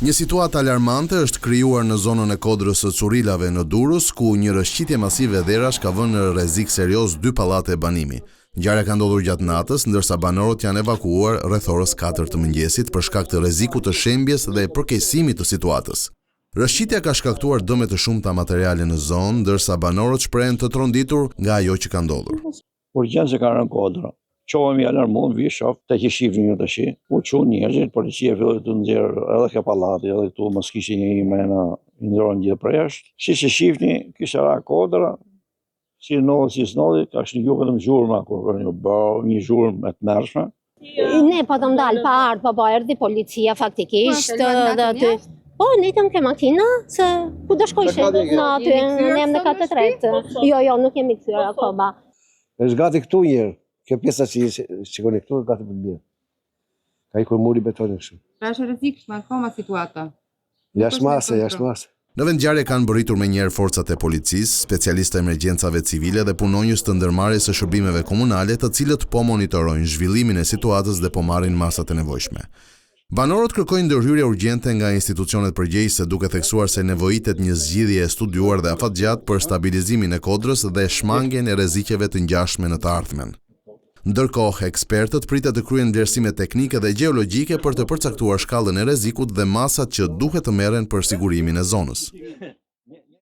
Një situatë alarmante është krijuar në zonën e kodrës së Curilave në Durrës, ku një rrëshqitje masive dherash ka vënë në rrezik serioz 2 pallate banimi. Ngjarja ka ndodhur gjatë natës, ndërsa banorët janë evakuuar rreth orës 4 të mëngjesit për shkak të rrezikut të shembjes dhe përkeqësimit të situatës. Rrëshqitja ka shkaktuar dëme të shumta materiale në zonë, ndërsa banorët shprehen të tronditur nga ajo që ka ndodhur. Urgjencë ka rënë kodra. Qohemi alarmuar, vi shof të që shifni ju tash. U çu njerëzit, policia filloi të nxjerr edhe ke pallati, edhe këtu mos kishte një imena ndronë gjithë për jashtë. Siç e shifni, kishte ra kodra. Si snodhi, ka shniu vetëm zhurma kur një zhurmë të mërshme. Ne po të ndalë pa ardhë, po erdhi policia faktikisht. Po, ne jam ke makina, se ku do shkojshe në aty, ne jam në katë tretë. Jo, nuk jemi kthyer akoma. Është gati këtu njerë. Kjo pjesa që shikoni këtu është gati për mirë. Ka ikur muri betoni kështu. Pra është rrezikshme akoma situata. Jashtëmase. Në vendngjarje kanë bërritur menjëherë forcat e policisë, specialistë të emergjencave civile dhe punonjës të ndërmarrjes së shërbimeve komunale, të cilët po monitorojnë zhvillimin e situatës dhe po marrin masat e nevojshme. Banorët kërkojnë ndërhyrje urgjente nga institucionet përgjegjëse, duke theksuar se nevojitet një zgjidhje e studiuar dhe afatgjatë për stabilizimin e kodrës dhe shmangjen e rrezikeve të ngjashme në të ardhmen. Ndërkohë, ekspertët pritet të kryejnë vlerësime teknike dhe gjeologjike për të përcaktuar shkallën e rrezikut dhe masat që duhet të merren për sigurimin e zonës.